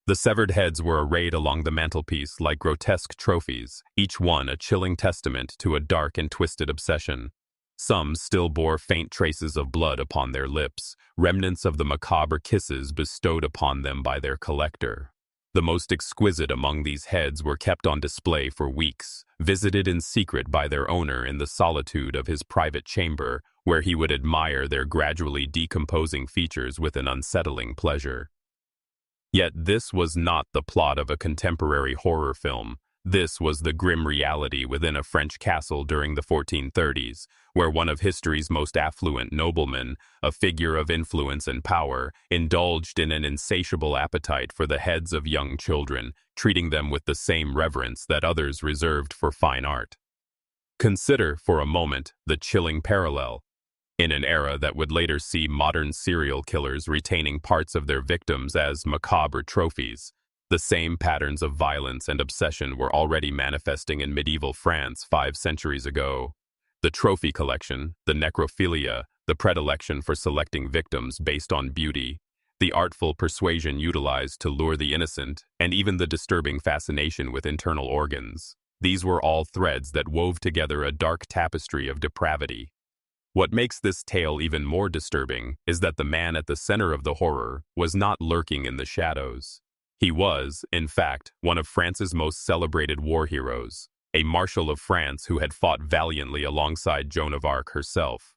The severed heads were arrayed along the mantelpiece like grotesque trophies, each one a chilling testament to a dark and twisted obsession. Some still bore faint traces of blood upon their lips, remnants of the macabre kisses bestowed upon them by their collector. The most exquisite among these heads were kept on display for weeks, visited in secret by their owner in the solitude of his private chamber, where he would admire their gradually decomposing features with an unsettling pleasure. Yet this was not the plot of a contemporary horror film. This was the grim reality within a French castle during the 1430s, where one of history's most affluent noblemen, a figure of influence and power, indulged in an insatiable appetite for the heads of young children, treating them with the same reverence that others reserved for fine art. Consider, for a moment, the chilling parallel. In an era that would later see modern serial killers retaining parts of their victims as macabre trophies, the same patterns of violence and obsession were already manifesting in medieval France 5 centuries ago. The trophy collection, the necrophilia, the predilection for selecting victims based on beauty, the artful persuasion utilized to lure the innocent, and even the disturbing fascination with internal organs. These were all threads that wove together a dark tapestry of depravity. What makes this tale even more disturbing is that the man at the center of the horror was not lurking in the shadows. He was, in fact, one of France's most celebrated war heroes, a marshal of France who had fought valiantly alongside Joan of Arc herself.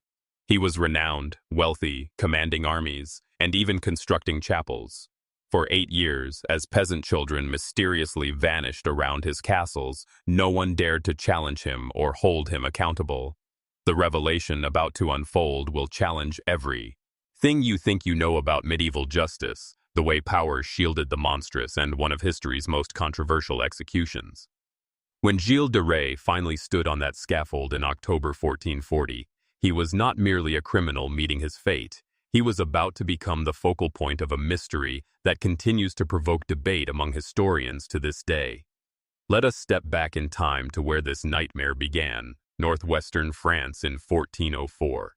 He was renowned, wealthy, commanding armies, and even constructing chapels. For 8 years, as peasant children mysteriously vanished around his castles, no one dared to challenge him or hold him accountable. The revelation about to unfold will challenge everything you think you know about medieval justice, the way power shielded the monstrous and one of history's most controversial executions. When Gilles de Rais finally stood on that scaffold in October 1440, he was not merely a criminal meeting his fate. He was about to become the focal point of a mystery that continues to provoke debate among historians to this day. Let us step back in time to where this nightmare began, northwestern France in 1404.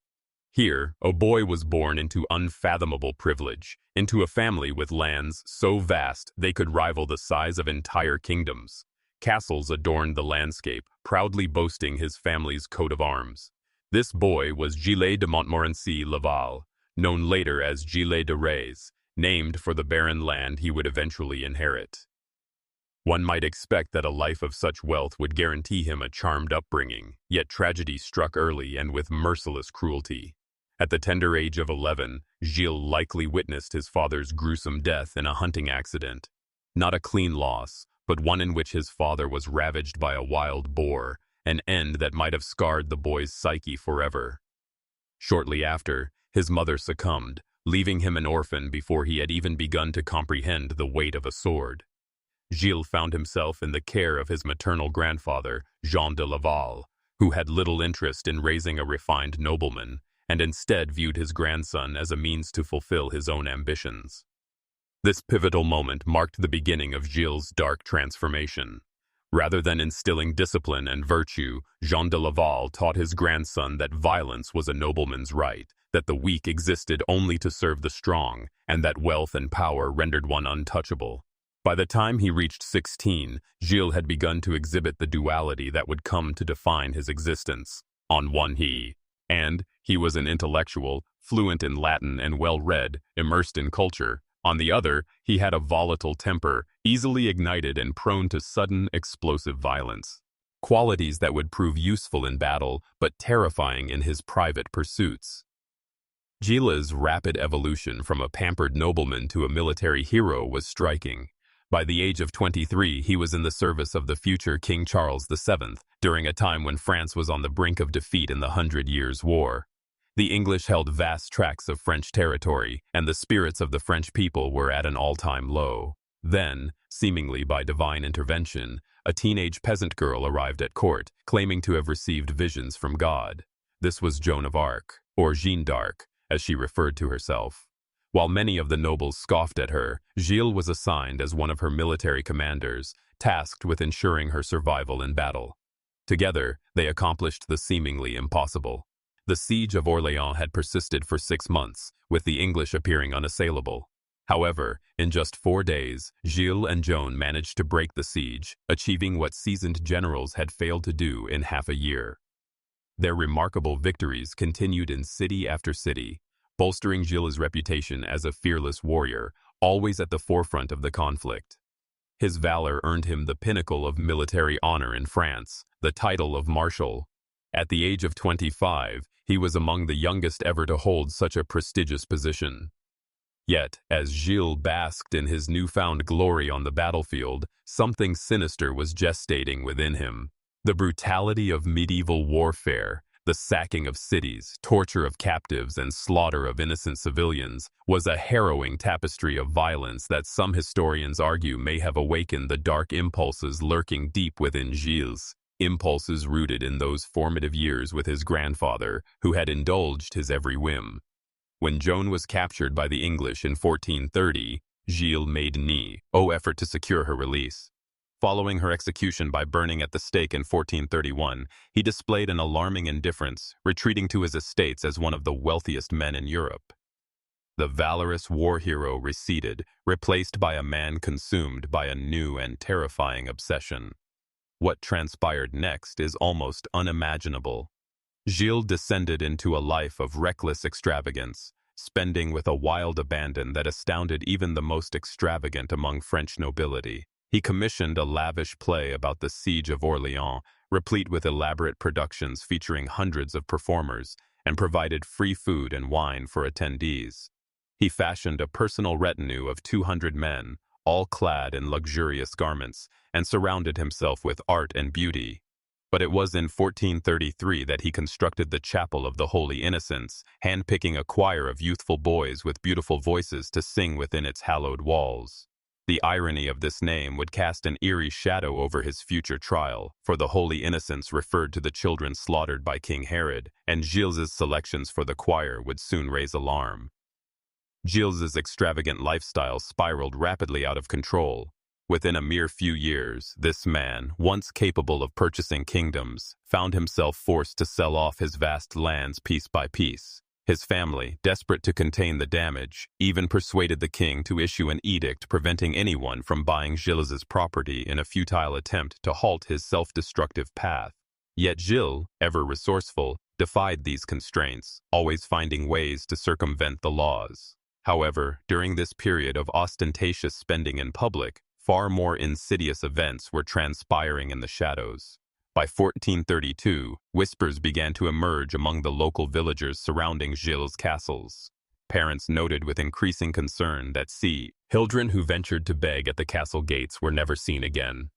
Here, a boy was born into unfathomable privilege, into a family with lands so vast they could rival the size of entire kingdoms. Castles adorned the landscape, proudly boasting his family's coat of arms. This boy was Gilles de Montmorency-Laval, known later as Gilles de Rais, named for the barren land he would eventually inherit. One might expect that a life of such wealth would guarantee him a charmed upbringing, yet tragedy struck early and with merciless cruelty. At the tender age of 11, Gilles likely witnessed his father's gruesome death in a hunting accident. Not a clean loss, but one in which his father was ravaged by a wild boar, an end that might have scarred the boy's psyche forever. Shortly after, his mother succumbed, leaving him an orphan before he had even begun to comprehend the weight of a sword. Gilles found himself in the care of his maternal grandfather, Jean de Laval, who had little interest in raising a refined nobleman, and instead viewed his grandson as a means to fulfill his own ambitions. This pivotal moment marked the beginning of Gilles' dark transformation. Rather than instilling discipline and virtue, Jean de Laval taught his grandson that violence was a nobleman's right, that the weak existed only to serve the strong, and that wealth and power rendered one untouchable. By the time he reached 16, Gilles had begun to exhibit the duality that would come to define his existence. On one he was an intellectual, fluent in Latin and well-read, immersed in culture. On the other, he had a volatile temper, easily ignited and prone to sudden, explosive violence. Qualities that would prove useful in battle, but terrifying in his private pursuits. Gilles' rapid evolution from a pampered nobleman to a military hero was striking. By the age of 23, he was in the service of the future King Charles VII, during a time when France was on the brink of defeat in the 100 Years' War. The English held vast tracts of French territory, and the spirits of the French people were at an all-time low. Then, seemingly by divine intervention, a teenage peasant girl arrived at court, claiming to have received visions from God. This was Joan of Arc, or Jeanne d'Arc, as she referred to herself. While many of the nobles scoffed at her, Gilles was assigned as one of her military commanders, tasked with ensuring her survival in battle. Together, they accomplished the seemingly impossible. The siege of Orléans had persisted for 6 months, with the English appearing unassailable. However, in just 4 days, Gilles and Joan managed to break the siege, achieving what seasoned generals had failed to do in half a year. Their remarkable victories continued in city after city, bolstering Gilles' reputation as a fearless warrior, always at the forefront of the conflict. His valor earned him the pinnacle of military honor in France, the title of Marshal. At the age of 25, he was among the youngest ever to hold such a prestigious position. Yet, as Gilles basked in his newfound glory on the battlefield, something sinister was gestating within him. The brutality of medieval warfare, the sacking of cities, torture of captives, and slaughter of innocent civilians, was a harrowing tapestry of violence that some historians argue may have awakened the dark impulses lurking deep within Gilles. Impulses rooted in those formative years with his grandfather, who had indulged his every whim. When Joan was captured by the English in 1430, Gilles made no effort to secure her release. Following her execution by burning at the stake in 1431, he displayed an alarming indifference, retreating to his estates as one of the wealthiest men in Europe. The valorous war hero receded, replaced by a man consumed by a new and terrifying obsession. What transpired next is almost unimaginable. Gilles descended into a life of reckless extravagance, spending with a wild abandon that astounded even the most extravagant among French nobility. He commissioned a lavish play about the Siege of Orléans, replete with elaborate productions featuring hundreds of performers, and provided free food and wine for attendees. He fashioned a personal retinue of 200 men, all clad in luxurious garments, and surrounded himself with art and beauty. But it was in 1433 that he constructed the Chapel of the Holy Innocents, handpicking a choir of youthful boys with beautiful voices to sing within its hallowed walls. The irony of this name would cast an eerie shadow over his future trial, for the Holy Innocents referred to the children slaughtered by King Herod, and Gilles' selections for the choir would soon raise alarm. Gilles' extravagant lifestyle spiraled rapidly out of control. Within a mere few years, this man, once capable of purchasing kingdoms, found himself forced to sell off his vast lands piece by piece. His family, desperate to contain the damage, even persuaded the king to issue an edict preventing anyone from buying Gilles' property in a futile attempt to halt his self-destructive path. Yet Gilles, ever resourceful, defied these constraints, always finding ways to circumvent the laws. However, during this period of ostentatious spending in public, far more insidious events were transpiring in the shadows. By 1432, whispers began to emerge among the local villagers surrounding Gilles' castles. Parents noted with increasing concern that children who ventured to beg at the castle gates were never seen again.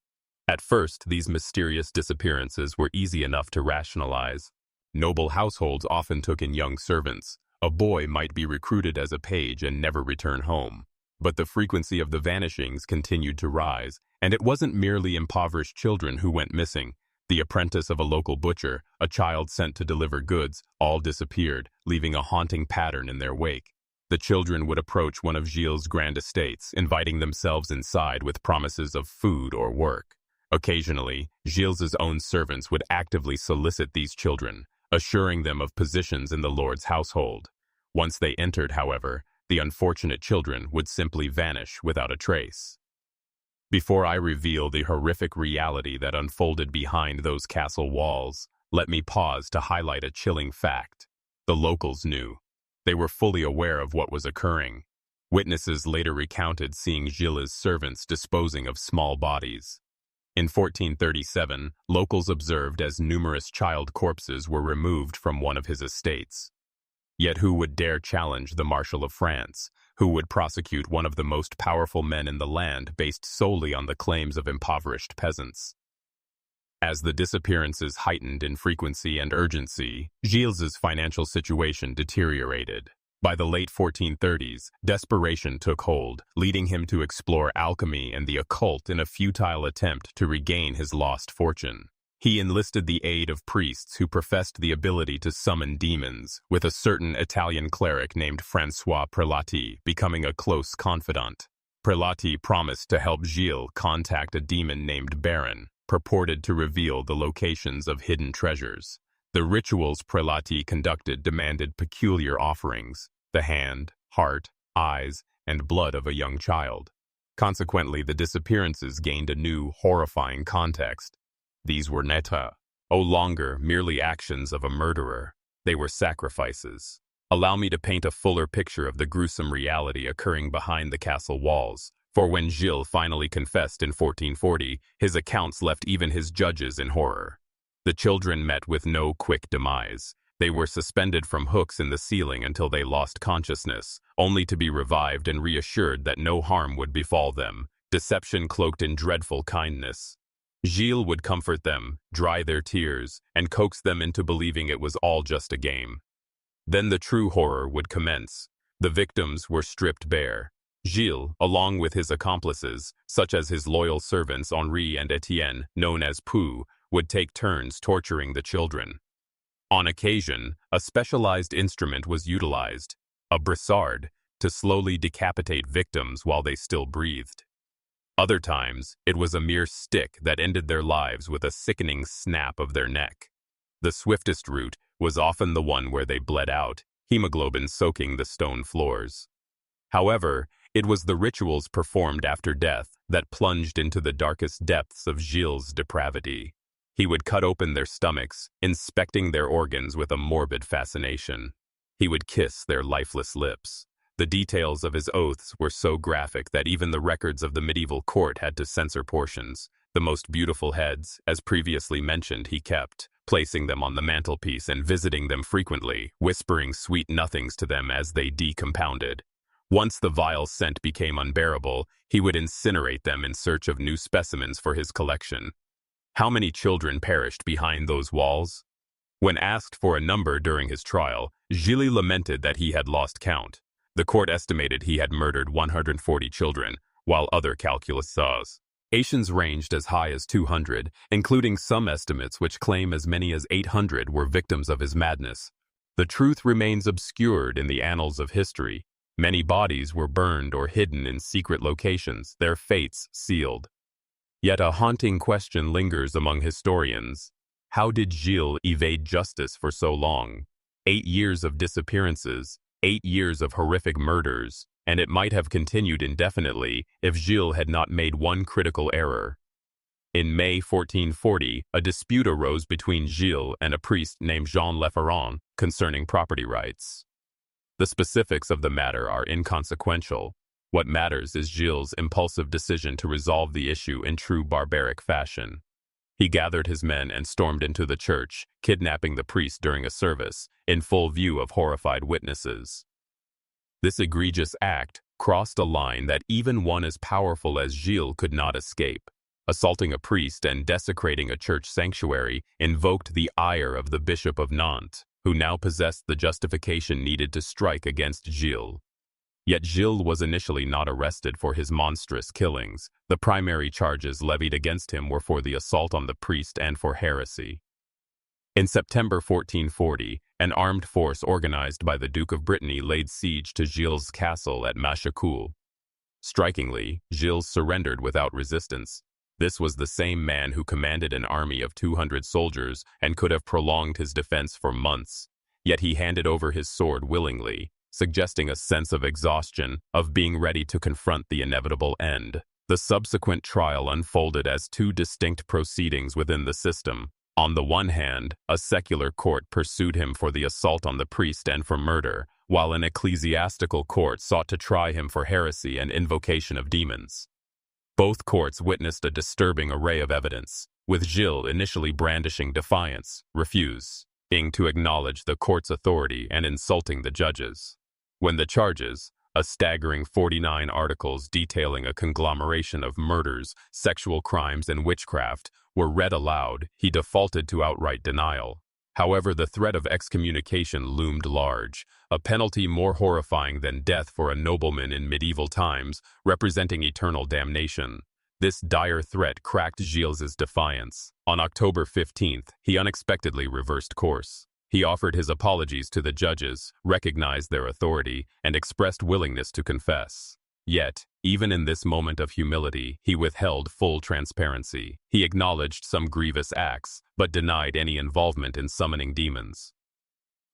At first, these mysterious disappearances were easy enough to rationalize. Noble households often took in young servants. A boy might be recruited as a page and never return home. But the frequency of the vanishings continued to rise, and it wasn't merely impoverished children who went missing. The apprentice of a local butcher, a child sent to deliver goods, all disappeared, leaving a haunting pattern in their wake. The children would approach one of Gilles' grand estates, inviting themselves inside with promises of food or work. Occasionally, Gilles' own servants would actively solicit these children, assuring them of positions in the lord's household. Once they entered, however, the unfortunate children would simply vanish without a trace. Before I reveal the horrific reality that unfolded behind those castle walls, let me pause to highlight a chilling fact. The locals knew. They were fully aware of what was occurring. Witnesses later recounted seeing Gilles' servants disposing of small bodies. In 1437, locals observed as numerous child corpses were removed from one of his estates. Yet who would dare challenge the Marshal of France? Who would prosecute one of the most powerful men in the land based solely on the claims of impoverished peasants? As the disappearances heightened in frequency and urgency, Gilles' financial situation deteriorated. By the late 1430s, desperation took hold, leading him to explore alchemy and the occult in a futile attempt to regain his lost fortune. He enlisted the aid of priests who professed the ability to summon demons, with a certain Italian cleric named François Prelati becoming a close confidant. Prelati promised to help Gilles contact a demon named Baron, purported to reveal the locations of hidden treasures. The rituals Prelati conducted demanded peculiar offerings: the hand, heart, eyes, and blood of a young child. Consequently, the disappearances gained a new, horrifying context. These were no longer merely actions of a murderer. They were sacrifices. Allow me to paint a fuller picture of the gruesome reality occurring behind the castle walls, for when Gilles finally confessed in 1440, his accounts left even his judges in horror. The children met with no quick demise. They were suspended from hooks in the ceiling until they lost consciousness, only to be revived and reassured that no harm would befall them, deception cloaked in dreadful kindness. Gilles would comfort them, dry their tears, and coax them into believing it was all just a game. Then the true horror would commence. The victims were stripped bare. Gilles, along with his accomplices, such as his loyal servants Henri and Etienne, known as Pou, would take turns torturing the children. On occasion, a specialized instrument was utilized, a brassard, to slowly decapitate victims while they still breathed. Other times, it was a mere stick that ended their lives with a sickening snap of their neck. The swiftest route was often the one where they bled out, hemoglobin soaking the stone floors. However, it was the rituals performed after death that plunged into the darkest depths of Gilles' depravity. He would cut open their stomachs, inspecting their organs with a morbid fascination. He would kiss their lifeless lips. The details of his oaths were so graphic that even the records of the medieval court had to censor portions. The most beautiful heads, as previously mentioned, he kept, placing them on the mantelpiece and visiting them frequently, whispering sweet nothings to them as they decompounded. Once the vile scent became unbearable, he would incinerate them in search of new specimens for his collection. How many children perished behind those walls? When asked for a number during his trial, Gilles lamented that he had lost count. The court estimated he had murdered 140 children, while other calculations ranged as high as 200, including some estimates which claim as many as 800 were victims of his madness. The truth remains obscured in the annals of history. Many bodies were burned or hidden in secret locations, their fates sealed. Yet a haunting question lingers among historians. How did Gilles evade justice for so long? 8 years of disappearances, 8 years of horrific murders, and it might have continued indefinitely if Gilles had not made one critical error. In May 1440, a dispute arose between Gilles and a priest named Jean Leferrand concerning property rights. The specifics of the matter are inconsequential. What matters is Gilles' impulsive decision to resolve the issue in true barbaric fashion. He gathered his men and stormed into the church, kidnapping the priest during a service, in full view of horrified witnesses. This egregious act crossed a line that even one as powerful as Gilles could not escape. Assaulting a priest and desecrating a church sanctuary invoked the ire of the Bishop of Nantes, who now possessed the justification needed to strike against Gilles. Yet Gilles was initially not arrested for his monstrous killings. The primary charges levied against him were for the assault on the priest and for heresy. In September 1440, an armed force organized by the Duke of Brittany laid siege to Gilles' castle at Machecoul. Strikingly, Gilles surrendered without resistance. This was the same man who commanded an army of 200 soldiers and could have prolonged his defense for months. Yet he handed over his sword willingly, suggesting a sense of exhaustion, of being ready to confront the inevitable end. The subsequent trial unfolded as two distinct proceedings within the system. On the one hand, a secular court pursued him for the assault on the priest and for murder, while an ecclesiastical court sought to try him for heresy and invocation of demons. Both courts witnessed a disturbing array of evidence, with Gilles initially brandishing defiance, refusing to acknowledge the court's authority and insulting the judges. When the charges, a staggering 49 articles detailing a conglomeration of murders, sexual crimes, and witchcraft, were read aloud, he defaulted to outright denial. However, the threat of excommunication loomed large, a penalty more horrifying than death for a nobleman in medieval times, representing eternal damnation. This dire threat cracked Gilles' defiance. On October 15th, he unexpectedly reversed course. He offered his apologies to the judges, recognized their authority, and expressed willingness to confess. Yet, even in this moment of humility, he withheld full transparency. He acknowledged some grievous acts, but denied any involvement in summoning demons.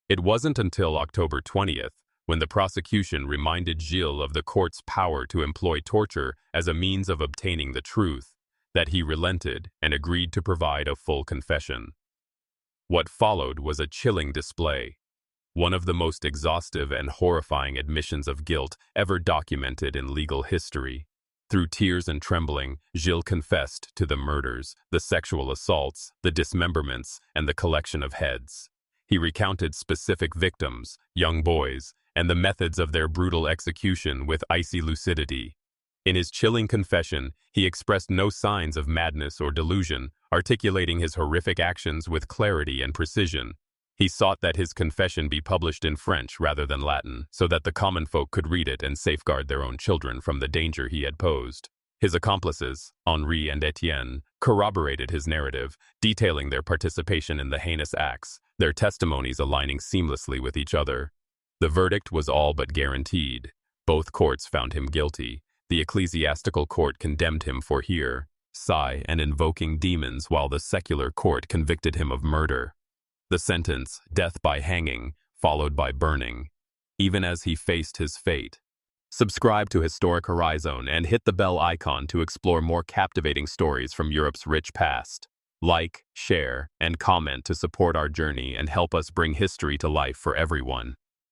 It wasn't until October 20th, when the prosecution reminded Gilles of the court's power to employ torture as a means of obtaining the truth, that he relented and agreed to provide a full confession. What followed was a chilling display, one of the most exhaustive and horrifying admissions of guilt ever documented in legal history. Through tears and trembling, Gilles confessed to the murders, the sexual assaults, the dismemberments, and the collection of heads. He recounted specific victims, young boys, and the methods of their brutal execution with icy lucidity. In his chilling confession, he expressed no signs of madness or delusion, articulating his horrific actions with clarity and precision. He sought that his confession be published in French rather than Latin, so that the common folk could read it and safeguard their own children from the danger he had posed. His accomplices, Henri and Etienne, corroborated his narrative, detailing their participation in the heinous acts, their testimonies aligning seamlessly with each other. The verdict was all but guaranteed. Both courts found him guilty. The ecclesiastical court condemned him for hear, sigh, and invoking demons, while the secular court convicted him of murder. The sentence, death by hanging, followed by burning, even as he faced his fate. Subscribe to Historic Horizon and hit the bell icon to explore more captivating stories from Europe's rich past. Like, share, and comment to support our journey and help us bring history to life for everyone.